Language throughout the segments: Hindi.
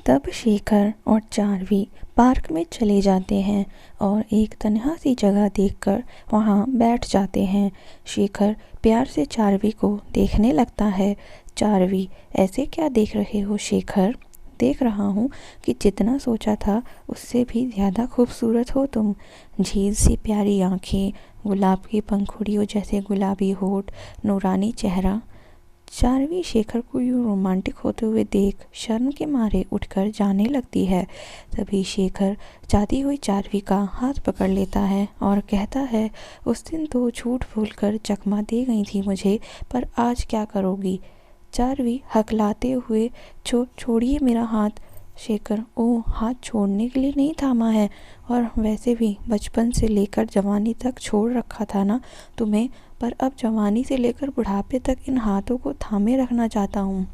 तब शेखर और चार्वी पार्क में चले जाते हैं और एक तन्हा सी जगह देखकर वहाँ बैठ जाते हैं। शेखर प्यार से चार्वी को देखने लगता है। चार्वी, ऐसे क्या देख रहे हो शेखर? देख रहा हूँ कि जितना सोचा था उससे भी ज़्यादा खूबसूरत हो तुम। झील सी प्यारी आँखें, गुलाब की पंखुड़ियों जैसे गुलाबी होठ, नूरानी चेहरा। चार्वी शेखर को यूं रोमांटिक होते हुए देख शर्म के मारे उठकर जाने लगती है। तभी शेखर जाती हुई चार्वी का हाथ पकड़ लेता है और कहता है, उस दिन तो झूठ बोलकर चकमा दे गई थी मुझे, पर आज क्या करोगी? चार्वी हकलाते हुए, छोड़िए मेरा हाथ। शेखर, ओ, हाथ छोड़ने के लिए नहीं थामा है, और वैसे भी बचपन से लेकर जवानी तक छोड़ रखा था ना तुम्हें, पर अब जवानी से लेकर बुढ़ापे तक इन हाथों को थामे रखना चाहता हूँ।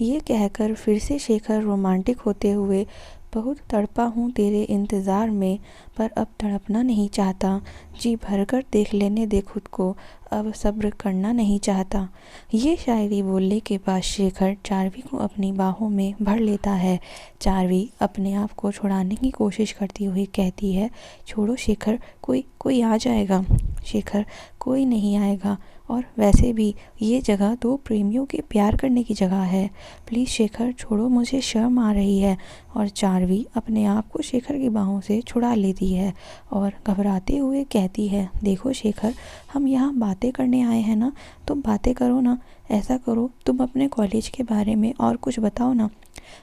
ये कहकर फिर से शेखर रोमांटिक होते हुए, बहुत तड़पा हूँ तेरे इंतज़ार में, पर अब तड़पना नहीं चाहता। जी भरकर देख लेने दे खुद को, अब सब्र करना नहीं चाहता। ये शायरी बोलने के बाद शेखर चार्वी को अपनी बाहों में भर लेता है। चार्वी अपने आप को छुड़ाने की कोशिश करती हुई कहती है, छोड़ो शेखर, कोई आ जाएगा। शेखर, कोई नहीं आएगा, और वैसे भी ये जगह दो प्रेमियों के प्यार करने की जगह है। प्लीज़ शेखर छोड़ो, मुझे शर्म आ रही है। और चार्वी अपने आप को शेखर की बाहों से छुड़ा लेती है और घबराते हुए कहती है, देखो शेखर, हम यहाँ बातें करने आए हैं ना, तो बातें करो ना। ऐसा करो, तुम अपने कॉलेज के बारे में और कुछ बताओ ना।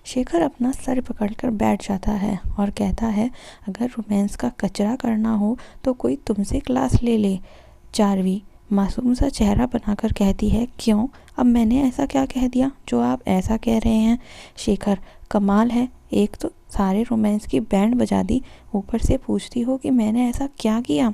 शेखर अपना सर पकड़कर बैठ जाता है और कहता है, अगर रोमांस का कचरा करना हो तो कोई तुमसे क्लास ले ले। चार्वी मासूम सा चेहरा बनाकर कहती है, क्यों? अब मैंने ऐसा क्या कह दिया जो आप ऐसा कह रहे हैं? शेखर, कमाल है, एक तो सारे रोमांस की बैंड बजा दी, ऊपर से पूछती हो कि मैंने ऐसा क्या किया।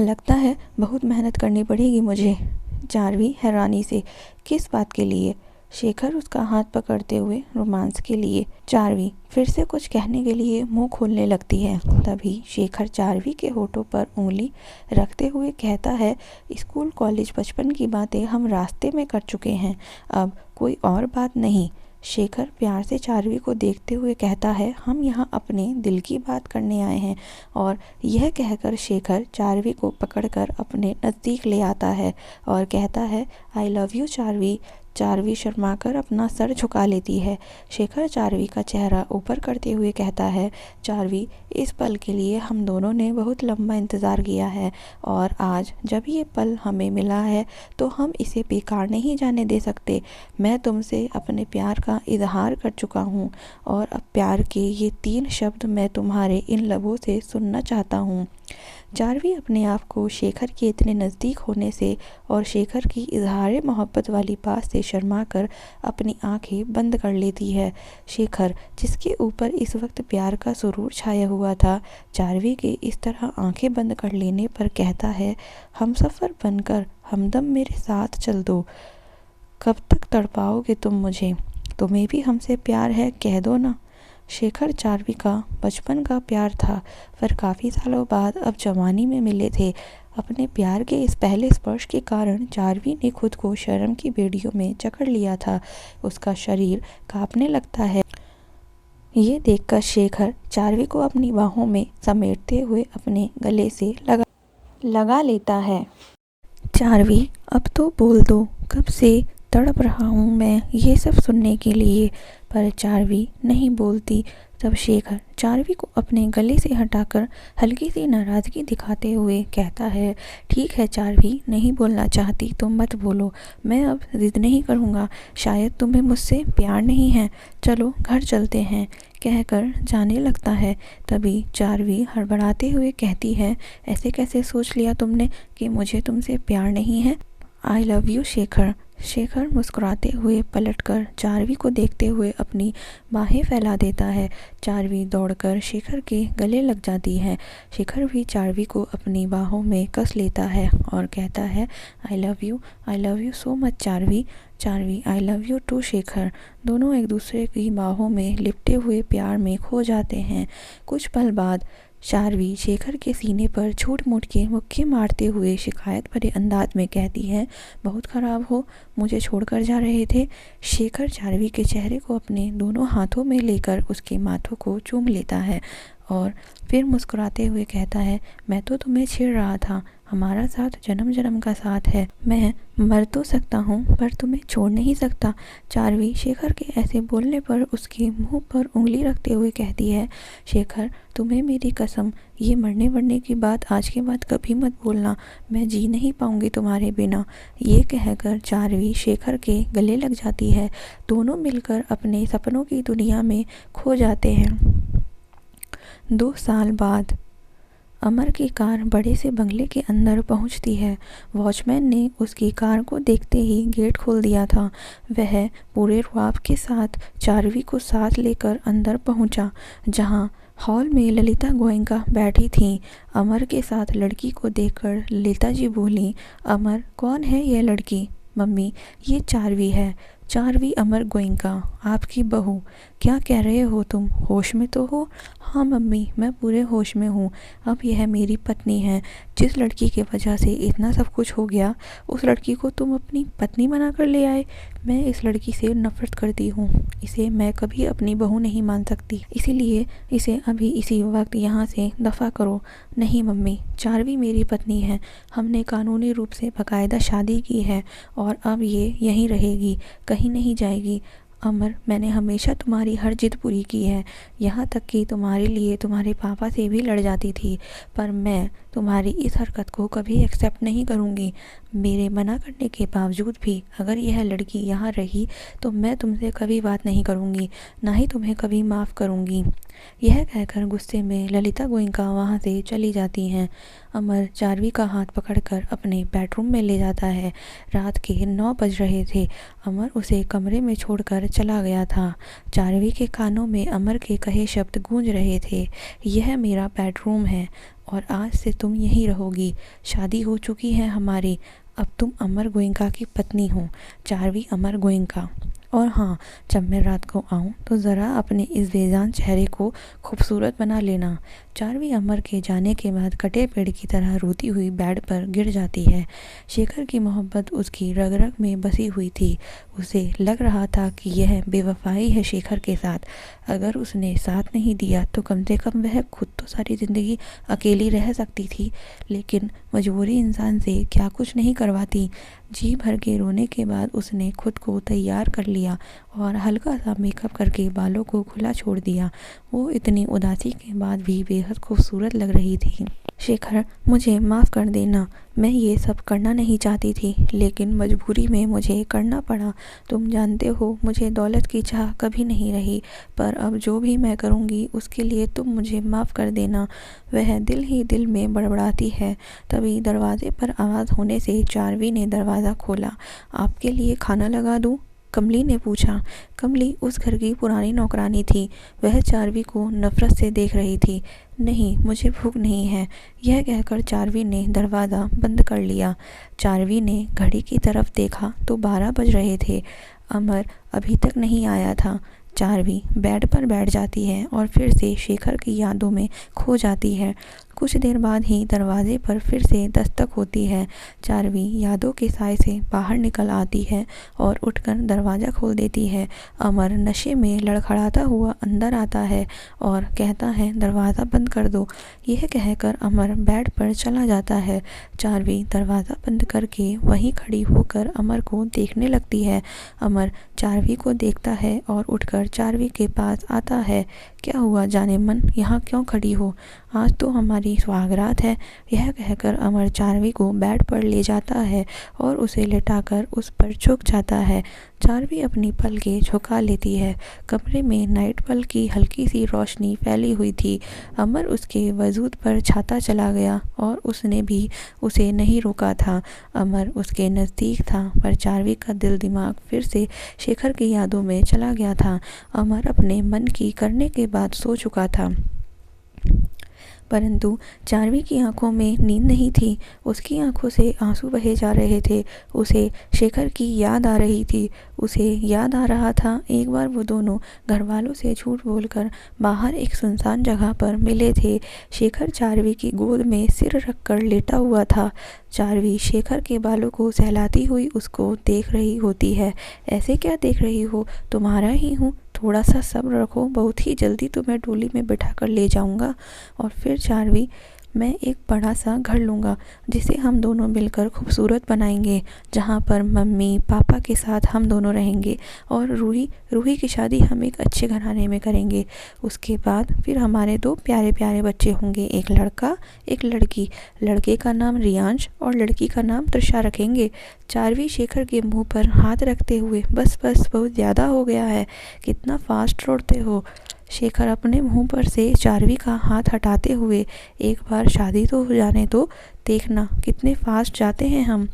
लगता है बहुत मेहनत करनी पड़ेगी मुझे। चार्वी हैरानी से, किस बात के लिए? शेखर उसका हाथ पकड़ते हुए, रोमांस के लिए। चार्वी फिर से कुछ कहने के लिए मुंह खोलने लगती है। तभी शेखर चार्वी के होठों पर उंगली रखते हुए कहता है, स्कूल कॉलेज बचपन की बातें हम रास्ते में कर चुके हैं, अब कोई और बात नहीं। शेखर प्यार से चार्वी को देखते हुए कहता है, हम यहाँ अपने दिल की बात करने आए हैं। और यह कहकर शेखर चार्वी को पकड़कर अपने नज़दीक ले आता है और कहता है, I love you Charvi. Charvi शर्माकर अपना सर झुका लेती है। शेखर चार्वी का चेहरा ऊपर करते हुए कहता है, चार्वी, इस पल के लिए हम दोनों ने बहुत लंबा इंतज़ार किया है, और आज जब ये पल हमें मिला है तो हम इसे बेकार नहीं जाने दे सकते। मैं तुमसे अपने प्यार का इजहार कर चुका हूँ, और अब प्यार के ये 3 शब्द मैं तुम्हारे इन लबों से सुनना चाहता हूँ। चार्वी अपने आप को शेखर के इतने नज़दीक होने से और शेखर की इजहार मोहब्बत वाली बात से शर्मा कर अपनी आंखें बंद कर लेती है। शेखर, जिसके ऊपर इस वक्त प्यार का सुरूर छाया हुआ था, चार्वी के इस तरह आंखें बंद कर लेने पर कहता है, हमसफ़र बनकर हमदम मेरे साथ चल दो। कब तक तड़पाओगे तुम मुझे? तुम्हें भी हमसे प्यार है, कह दो ना। शेखर चार्वी का बचपन का प्यार था, पर काफ़ी सालों बाद अब जवानी में मिले थे। अपने प्यार के इस पहले स्पर्श के कारण चार्वी ने खुद को शर्म की बेड़ियों में जकड़ लिया था। उसका शरीर कांपने लगता है। ये देखकर शेखर चार्वी को अपनी बाहों में समेटते हुए अपने गले से लगा लेता है। चार्वी, अब तो बोल दो, कब से तड़प रहा हूँ मैं ये सब सुनने के लिए। पर चार्वी नहीं बोलती। तब शेखर चार्वी को अपने गले से हटाकर हल्की सी नाराज़गी दिखाते हुए कहता है, ठीक है चार्वी, नहीं बोलना चाहती तो मत बोलो, मैं अब जिद नहीं करूँगा। शायद तुम्हें मुझसे प्यार नहीं है, चलो घर चलते हैं, कहकर जाने लगता है। तभी चार्वी हड़बड़ाते हुए कहती है, ऐसे कैसे सोच लिया तुमने कि मुझे तुमसे प्यार नहीं है? I love you Shekhar. Shekhar मुस्कुराते हुए पलटकर चार्वी को देखते हुए अपनी बाहें फैला देता है। चार्वी दौड़कर शेखर के गले लग जाती है। शेखर भी चार्वी को अपनी बाहों में कस लेता है और कहता है, I love you so much Charvi. Charvi, I love you too Shekhar. दोनों एक दूसरे की बाहों में लिपटे हुए प्यार में खो जाते हैं। कुछ पल बाद चारवी शेखर के सीने पर छूट मूट के मुक्के मारते हुए शिकायत भरे अंदाज में कहती है, बहुत खराब हो, मुझे छोड़कर जा रहे थे। शेखर चारवी के चेहरे को अपने दोनों हाथों में लेकर उसके माथों को चूम लेता है और फिर मुस्कुराते हुए कहता है, मैं तो तुम्हें छेड़ रहा था, हमारा साथ जन्म जन्म का साथ है। मैं मर तो सकता हूँ पर तुम्हें छोड़ नहीं सकता। चारवी शेखर के ऐसे बोलने पर उसके मुंह पर उंगली रखते हुए कहती है, शेखर तुम्हें मेरी कसम, ये मरने वरने की बात आज के बाद कभी मत बोलना, मैं जी नहीं पाऊंगी तुम्हारे बिना। ये कहकर चारवी शेखर के गले लग जाती है। दोनों मिलकर अपने सपनों की दुनिया में खो जाते हैं। 2 साल बाद अमर की कार बड़े से बंगले के अंदर पहुंचती है। वॉचमैन ने उसकी कार को देखते ही गेट खोल दिया था। वह पूरे रुआब के साथ चारवी को साथ लेकर अंदर पहुंचा, जहां हॉल में ललिता गोयनका बैठी थीं। अमर के साथ लड़की को देखकर ललिता जी बोली, अमर कौन है यह लड़की? मम्मी, ये चारवी है, चारवी अमर गोयनका, आपकी बहू। क्या कह रहे हो तुम, होश में तो हो? हाँ मम्मी, मैं पूरे होश में हूँ। अब यह मेरी पत्नी है। जिस लड़की की वजह से इतना सब कुछ हो गया, उस लड़की को तुम अपनी पत्नी बनाकर ले आए। मैं इस लड़की से नफरत करती हूँ, इसे मैं कभी अपनी बहू नहीं मान सकती, इसीलिए इसे अभी इसी वक्त यहाँ से दफ़ा करो। नहीं मम्मी, चारवी मेरी पत्नी है, हमने कानूनी रूप से बाकायदा शादी की है और अब ये यहीं रहेगी, कहीं नहीं जाएगी। अमर, मैंने हमेशा तुम्हारी हर जिद पूरी की है, यहाँ तक कि तुम्हारे लिए तुम्हारे पापा से भी लड़ जाती थी, पर मैं तुम्हारी इस हरकत को कभी एक्सेप्ट नहीं करूँगी। मेरे मना करने के बावजूद भी अगर यह लड़की यहाँ रही तो मैं तुमसे कभी बात नहीं करूँगी, ना ही तुम्हें कभी माफ़ करूँगी। यह कहकर गुस्से में ललिता गोयनका वहाँ से चली जाती हैं। अमर चारवी का हाथ पकड़कर अपने बेडरूम में ले जाता है। रात के 9 बज रहे थे। अमर उसे कमरे में छोड़कर चला गया था। चारवी के कानों में अमर के कहे शब्द गूंज रहे थे, यह मेरा बेडरूम है और आज से तुम यहीं रहोगी। शादी हो चुकी है हमारी, अब तुम अमर गोयनका की पत्नी हो, चारवी अमर गोयनका। और हाँ, जब मैं रात को आऊँ तो ज़रा अपने इस बेजान चेहरे को खूबसूरत बना लेना। चारवी अमर के जाने के बाद कटे पेड़ की तरह रोती हुई बेड पर गिर जाती है। शेखर की मोहब्बत उसकी रग रग में बसी हुई थी। उसे लग रहा था कि यह बेवफाई है शेखर के साथ। अगर उसने साथ नहीं दिया तो कम से कम वह खुद तो सारी ज़िंदगी अकेली रह सकती थी, लेकिन मजबूरी इंसान से क्या कुछ नहीं करवाती। जी भर के रोने के बाद उसने खुद को तैयार कर लिया और हल्का सा मेकअप करके बालों को खुला छोड़ दिया। वो इतनी उदासी के बाद भी बेहद खूबसूरत लग रही थी। शेखर, मुझे माफ़ कर देना, मैं ये सब करना नहीं चाहती थी, लेकिन मजबूरी में मुझे करना पड़ा। तुम जानते हो मुझे दौलत की चाह कभी नहीं रही, पर अब जो भी मैं करूँगी उसके लिए तुम मुझे माफ़ कर देना। वह दिल ही दिल में बड़बड़ाती है। तभी दरवाजे पर आवाज़ होने से चारवी ने दरवाज़ा खोला। आपके लिए खाना लगा दूँ? कमली ने पूछा। कमली उस घर की पुरानी नौकरानी थी। वह चारवी को नफरत से देख रही थी। नहीं, मुझे भूख नहीं है, यह कहकर चारवी ने दरवाज़ा बंद कर लिया। चारवी ने घड़ी की तरफ देखा तो 12 बज रहे थे। अमर अभी तक नहीं आया था। चारवी बेड पर बैठ जाती है और फिर से शेखर की यादों में खो जाती है। कुछ देर बाद ही दरवाजे पर फिर से दस्तक होती है। चारवी यादों के साए से बाहर निकल आती है और उठकर दरवाज़ा खोल देती है। अमर नशे में लड़खड़ाता हुआ अंदर आता है और कहता है, दरवाज़ा बंद कर दो। यह कहकर अमर बेड पर चला जाता है। चारवी दरवाज़ा बंद करके वहीं खड़ी होकर अमर को देखने लगती है। अमर चारवी को देखता है और उठकर चारवी के पास आता है। क्या हुआ जाने मन, यहाँ क्यों खड़ी हो? आज तो हमारी सुहागरात है। यह कहकर अमर चारवी को बेड पर ले जाता है और उसे लेटाकर उस पर झुक जाता है। चारवी अपनी पलकें झुका लेती है। कमरे में नाइट बल्ब की हल्की सी रोशनी फैली हुई थी। अमर उसके वजूद पर छाता चला गया और उसने भी उसे नहीं रोका था। अमर उसके नज़दीक था, पर चारवी का दिल दिमाग फिर से शेखर की यादों में चला गया था। अमर अपने मन की करने के बाद सो चुका था। परंतु चार्वी की आंखों में नींद नहीं थी। उसकी आंखों से आंसू बहे जा रहे थे। उसे शेखर की याद आ रही थी। उसे याद आ रहा था एक बार वो दोनों घर वालों से झूठ बोलकर बाहर एक सुनसान जगह पर मिले थे। शेखर चार्वी की गोद में सिर रखकर लेटा हुआ था। चार्वी शेखर के बालों को सहलाती हुई उसको देख रही होती है। ऐसे क्या देख रही हो? तुम्हारा ही हूँ, थोड़ा सा सब्र रखो, बहुत ही जल्दी तुम्हें डोली में बिठा कर ले जाऊंगा और फिर चार्वी मैं एक बड़ा सा घर लूँगा जिसे हम दोनों मिलकर खूबसूरत बनाएंगे, जहाँ पर मम्मी पापा के साथ हम दोनों रहेंगे और रूही की शादी हम एक अच्छे घराने में करेंगे। उसके बाद फिर हमारे 2 प्यारे प्यारे बच्चे होंगे, एक लड़का एक लड़की। लड़के का नाम रियांश और लड़की का नाम त्रिशा रखेंगे। चार्वी शेखर के मुंह पर हाथ रखते हुए बस बस बहुत ज़्यादा हो गया है, कितना फास्ट दौड़ते हो। शेखर अपने मुंह पर से चार्वी का हाथ हटाते हुए एक बार शादी तो हो जाने दो, देखना कितने फास्ट जाते हैं हम,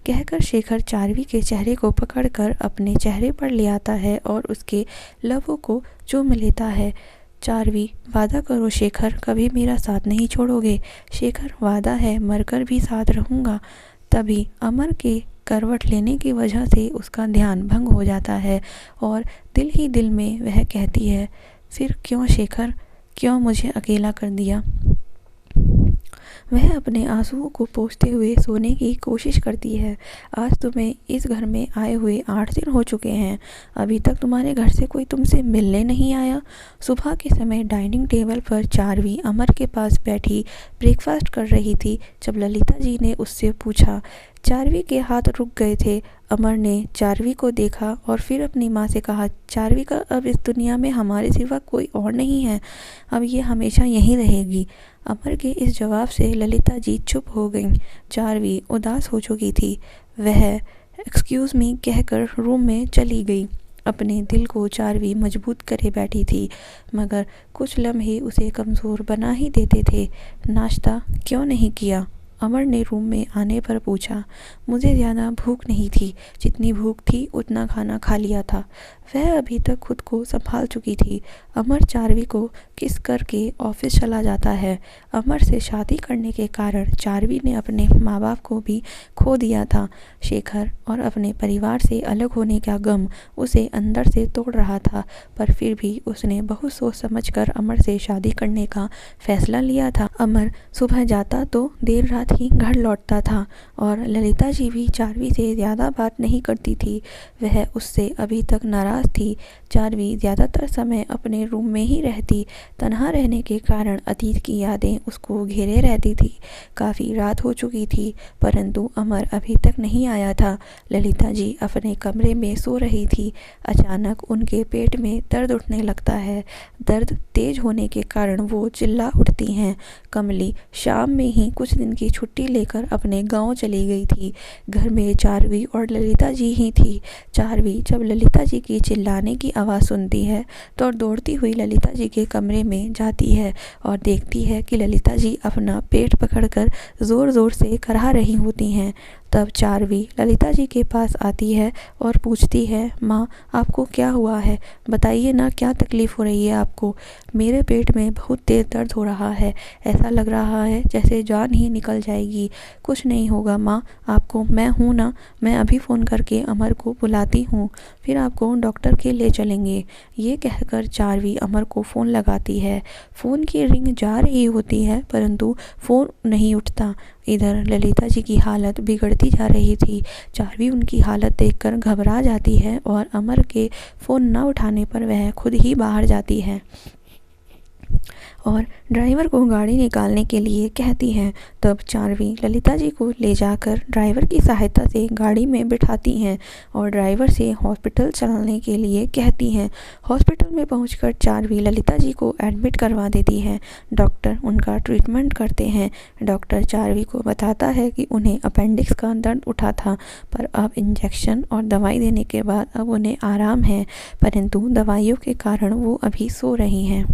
कहकर शेखर चार्वी के चेहरे को पकड़कर अपने चेहरे पर ले आता है और उसके लबों को चूम लेता है। चार्वी वादा करो शेखर, कभी मेरा साथ नहीं छोड़ोगे। शेखर वादा है, मरकर भी साथ रहूँगा। तभी अमर के करवट लेने की वजह से उसका ध्यान भंग हो जाता है और दिल ही दिल में वह कहती है, फिर क्यों शेखर, क्यों मुझे अकेला कर दिया। वह अपने आंसुओं को पोंछते हुए सोने की कोशिश करती है। आज तुम्हें इस घर में आए हुए 8 दिन हो चुके हैं, अभी तक तुम्हारे घर से कोई तुमसे मिलने नहीं आया। सुबह के समय डाइनिंग टेबल पर चार्वी अमर के पास बैठी ब्रेकफास्ट कर रही थी जब ललिता जी ने उससे पूछा। चार्वी के हाथ रुक गए थे। अमर ने चार्वी को देखा और फिर अपनी माँ से कहा, चार्वी का अब इस दुनिया में हमारे सिवा कोई और नहीं है, अब ये हमेशा यहीं रहेगी। अमर के इस जवाब से ललिता जी चुप हो गईं। चार्वी उदास हो चुकी थी। वह एक्सक्यूज़ मी कहकर रूम में चली गई। अपने दिल को चार्वी मजबूत करे बैठी थी, मगर कुछ लम्हे उसे कमज़ोर बना ही देते थे। नाश्ता क्यों नहीं किया? अमर ने रूम में आने पर पूछा। मुझे ज़्यादा भूख नहीं थी, जितनी भूख थी उतना खाना खा लिया था। वह अभी तक खुद को संभाल चुकी थी। अमर चार्वी को किस करके ऑफिस चला जाता है। अमर से शादी करने के कारण चार्वी ने अपने माँ बाप को भी खो दिया था। शेखर और अपने परिवार से अलग होने का गम उसे अंदर से तोड़ रहा था, पर फिर भी उसने बहुत सोच समझकर अमर से शादी करने का फैसला लिया था। अमर सुबह जाता तो देर रात ही घर लौटता था और ललिता जी भी चार्वी से ज़्यादा बात नहीं करती थी। वह उससे अभी तक नाराज़ थी। चार्वी ज़्यादातर समय अपने रूम में ही रहती। तन्हा रहने के कारण अतीत की यादें उसको घेरे रहती थी। काफ़ी रात हो चुकी थी, परंतु अमर अभी तक नहीं आया था। ललिता जी अपने कमरे में सो रही थी। अचानक उनके पेट में दर्द उठने लगता है। दर्द तेज होने के कारण वो चिल्ला उठती हैं। कमली शाम में ही कुछ दिन की छुट्टी लेकर अपने गांव चली गई थी। घर में चार्वी और ललिता जी ही थी। चार्वी जब ललिता जी की चिल्लाने की आवाज़ सुनती है तो दौड़ती हुई ललिता जी के कमरे में जाती है और देखती है कि ललिता जी अपना पेट पकड़कर ज़ोर ज़ोर से कराह रही होती हैं। तब चार्वी ललिता जी के पास आती है और पूछती है, माँ आपको क्या हुआ है, बताइए ना, क्या तकलीफ़ हो रही है आपको। मेरे पेट में बहुत तेज़ दर्द हो रहा है, ऐसा लग रहा है जैसे जान ही निकल जाएगी। कुछ नहीं होगा माँ, आपको मैं हूँ ना, मैं अभी फ़ोन करके अमर को बुलाती हूँ, फिर आपको डॉक्टर के ले चलेंगे। ये कहकर चार्वी अमर को फ़ोन लगाती है। फ़ोन की रिंग जा रही होती है परंतु फ़ोन नहीं उठता। इधर ललिता जी की हालत बिगड़ती जा रही थी। चार्वी उनकी हालत देखकर घबरा जाती है और अमर के फ़ोन न उठाने पर वह खुद ही बाहर जाती है और ड्राइवर को गाड़ी निकालने के लिए कहती हैं। तब चार्वी ललिता जी को ले जाकर ड्राइवर की सहायता से गाड़ी में बिठाती हैं और ड्राइवर से हॉस्पिटल चलाने के लिए कहती हैं। हॉस्पिटल में पहुंचकर चार्वी ललिता जी को एडमिट करवा देती है। डॉक्टर उनका ट्रीटमेंट करते हैं। डॉक्टर चार्वी को बताता है कि उन्हें अपेंडिक्स का दर्द उठा था, पर अब इंजेक्शन और दवाई देने के बाद अब उन्हें आराम है, परंतु दवाइयों के कारण वो अभी सो रही हैं।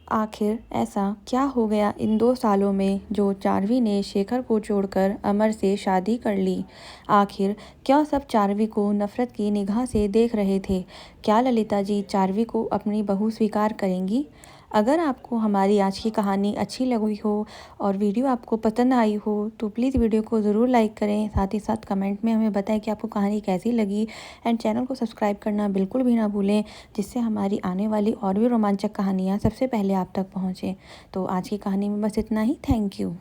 आखिर ऐसा क्या हो गया इन 2 सालों में जो चार्वी ने शेखर को छोड़कर अमर से शादी कर ली। आखिर क्यों सब चार्वी को नफ़रत की निगाह से देख रहे थे। क्या ललिता जी चार्वी को अपनी बहू स्वीकार करेंगी? अगर आपको हमारी आज की कहानी अच्छी लगी हो और वीडियो आपको पसंद आई हो तो प्लीज़ वीडियो को ज़रूर लाइक करें, साथ ही साथ कमेंट में हमें बताएं कि आपको कहानी कैसी लगी। एंड चैनल को सब्सक्राइब करना बिल्कुल भी ना भूलें, जिससे हमारी आने वाली और भी रोमांचक कहानियाँ सबसे पहले आप तक पहुँचें। तो आज की कहानी में बस इतना ही। Thank you.